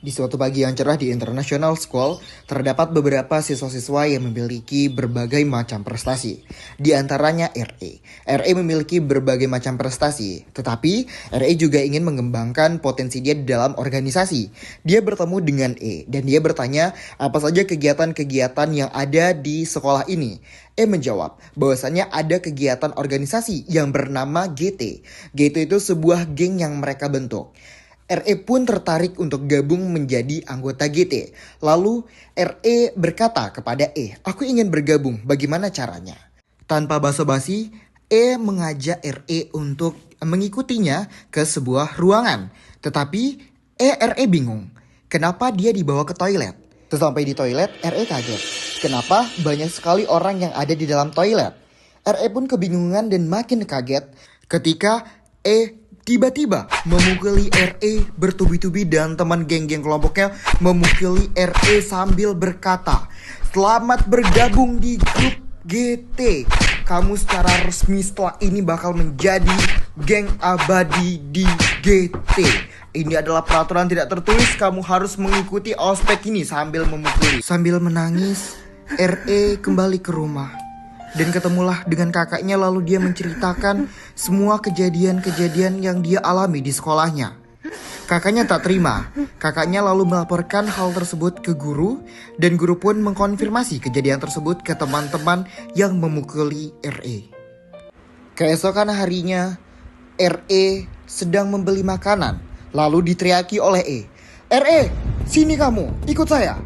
Di suatu pagi yang cerah di International School, terdapat beberapa siswa-siswa yang memiliki berbagai macam prestasi. Di antaranya RE. RE memiliki berbagai macam prestasi, tetapi RE juga ingin mengembangkan potensi dia di dalam organisasi. Dia bertemu dengan E, dan dia bertanya apa saja kegiatan-kegiatan yang ada di sekolah ini. E menjawab bahwasannya ada kegiatan organisasi yang bernama GT. GT itu sebuah geng yang mereka bentuk. RE pun tertarik untuk gabung menjadi anggota GT. Lalu RE berkata kepada E, "Aku ingin bergabung, bagaimana caranya?" Tanpa basa-basi, E mengajak RE untuk mengikutinya ke sebuah ruangan. Tetapi RE bingung, kenapa dia dibawa ke toilet. Sesampai di toilet, RE kaget. Kenapa banyak sekali orang yang ada di dalam toilet? RE pun kebingungan dan makin kaget ketika tiba-tiba memukuli RE bertubi-tubi dan teman geng-geng kelompoknya memukuli RE sambil berkata, "Selamat bergabung di grup GT. Kamu secara resmi setelah ini bakal menjadi geng abadi di GT. Ini adalah peraturan tidak tertulis, kamu harus mengikuti ospek ini," sambil memukuli. Sambil menangis, RE kembali ke rumah. Dan ketemulah dengan kakaknya, lalu dia menceritakan semua kejadian-kejadian yang dia alami di sekolahnya. Kakaknya tak terima. Kakaknya lalu melaporkan hal tersebut ke guru, dan guru pun mengkonfirmasi kejadian tersebut ke teman-teman yang memukuli RE. Keesokan harinya, RE sedang membeli makanan, lalu diteriaki oleh E. "RE, sini kamu, ikut saya."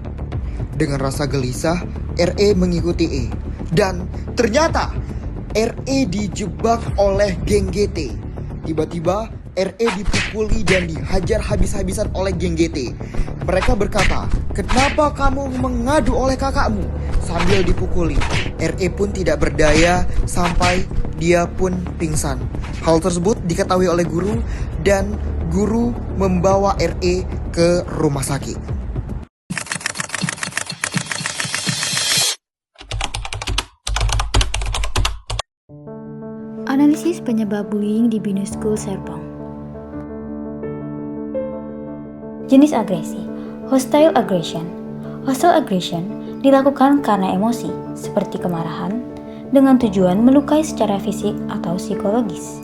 Dengan rasa gelisah, RE mengikuti E. Dan ternyata RE dijebak oleh geng GT. Tiba-tiba RE dipukuli dan dihajar habis-habisan oleh geng GT. Mereka berkata, "Kenapa kamu mengadu oleh kakakmu?" Sambil dipukuli, RE pun tidak berdaya sampai dia pun pingsan. Hal tersebut diketahui oleh guru dan guru membawa RE ke rumah sakit. Analisis penyebab bullying di Binus School Serpong. Jenis agresi. Hostile aggression. Hostile aggression dilakukan karena emosi, seperti kemarahan, dengan tujuan melukai secara fisik atau psikologis.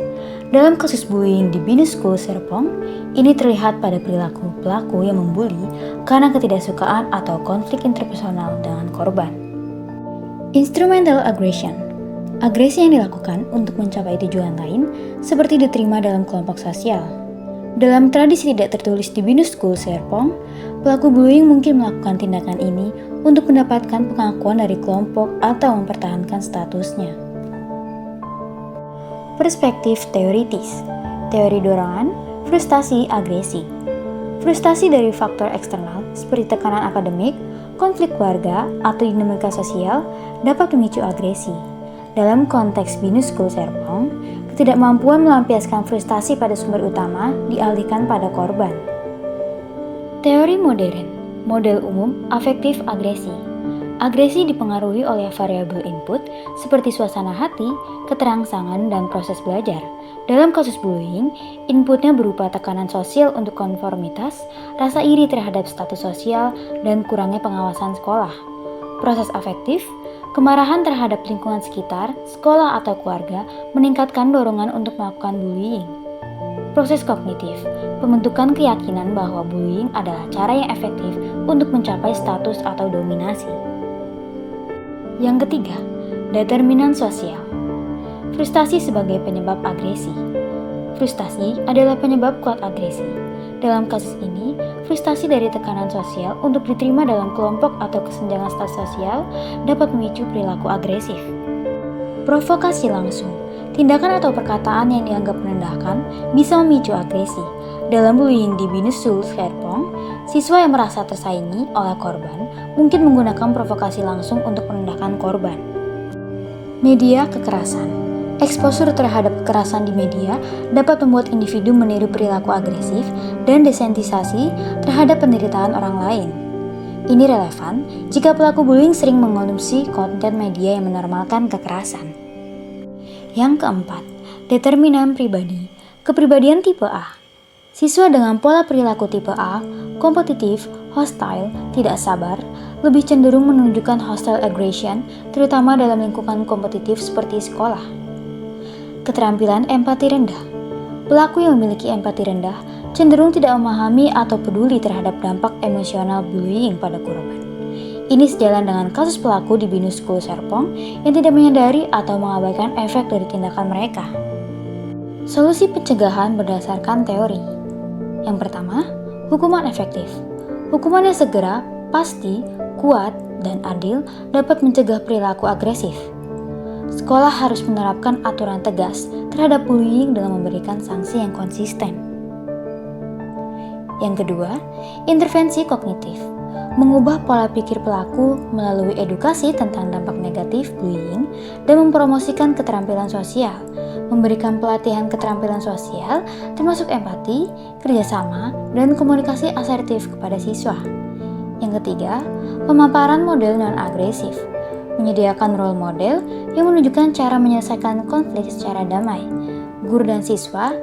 Dalam kasus bullying di Binus School Serpong, ini terlihat pada perilaku pelaku yang membuli karena ketidaksukaan atau konflik interpersonal dengan korban. Instrumental aggression. Agresi yang dilakukan untuk mencapai tujuan lain seperti diterima dalam kelompok sosial. Dalam tradisi tidak tertulis di Binus School Serpong, pelaku bullying mungkin melakukan tindakan ini untuk mendapatkan pengakuan dari kelompok atau mempertahankan statusnya. Perspektif teoritis. Teori dorongan, frustasi, agresi. Frustasi dari faktor eksternal seperti tekanan akademik, konflik keluarga, atau dinamika sosial dapat memicu agresi. Dalam konteks Binus School Serpong, ketidakmampuan melampiaskan frustasi pada sumber utama dialihkan pada korban. Teori modern, model umum afektif agresi. Agresi dipengaruhi oleh variabel input seperti suasana hati, keterangsangan, dan proses belajar. Dalam kasus bullying, inputnya berupa tekanan sosial untuk konformitas, rasa iri terhadap status sosial, dan kurangnya pengawasan sekolah. Proses afektif, kemarahan terhadap lingkungan sekitar, sekolah, atau keluarga meningkatkan dorongan untuk melakukan bullying. Proses kognitif, pembentukan keyakinan bahwa bullying adalah cara yang efektif untuk mencapai status atau dominasi. Yang ketiga, determinan sosial. Frustasi sebagai penyebab agresi. Frustasi adalah penyebab kuat agresi. Dalam kasus ini, frustasi dari tekanan sosial untuk diterima dalam kelompok atau kesenjangan status sosial dapat memicu perilaku agresif. Provokasi langsung. Tindakan atau perkataan yang dianggap merendahkan bisa memicu agresi. Dalam bullying di Binus School Serpong, siswa yang merasa tersaingi oleh korban mungkin menggunakan provokasi langsung untuk merendahkan korban. Media kekerasan. Eksposur terhadap kekerasan di media dapat membuat individu meniru perilaku agresif dan desensitisasi terhadap penderitaan orang lain. Ini relevan jika pelaku bullying sering mengonsumsi konten media yang menormalkan kekerasan. Yang keempat, determinan pribadi. Kepribadian tipe A. Siswa dengan pola perilaku tipe A, kompetitif, hostile, tidak sabar, lebih cenderung menunjukkan hostile aggression, terutama dalam lingkungan kompetitif seperti sekolah. Keterampilan empati rendah. Pelaku yang memiliki empati rendah cenderung tidak memahami atau peduli terhadap dampak emosional bullying pada korban. Ini sejalan dengan kasus pelaku di Binus School Serpong yang tidak menyadari atau mengabaikan efek dari tindakan mereka. Solusi pencegahan berdasarkan teori. Yang pertama, hukuman efektif. Hukuman yang segera, pasti, kuat, dan adil dapat mencegah perilaku agresif. Sekolah harus menerapkan aturan tegas terhadap bullying dengan memberikan sanksi yang konsisten. Yang kedua, intervensi kognitif. Mengubah pola pikir pelaku melalui edukasi tentang dampak negatif bullying dan mempromosikan keterampilan sosial, memberikan pelatihan keterampilan sosial termasuk empati, kerjasama, dan komunikasi asertif kepada siswa. Yang ketiga, pemaparan model non-agresif, menyediakan role model yang menunjukkan cara menyelesaikan konflik secara damai. Guru dan siswa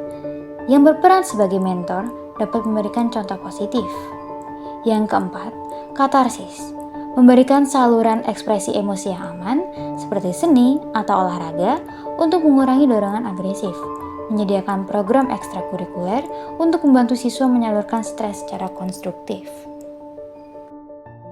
yang berperan sebagai mentor dapat memberikan contoh positif. Yang keempat, katarsis, memberikan saluran ekspresi emosi yang aman seperti seni atau olahraga untuk mengurangi dorongan agresif, menyediakan program ekstrakurikuler untuk membantu siswa menyalurkan stres secara konstruktif.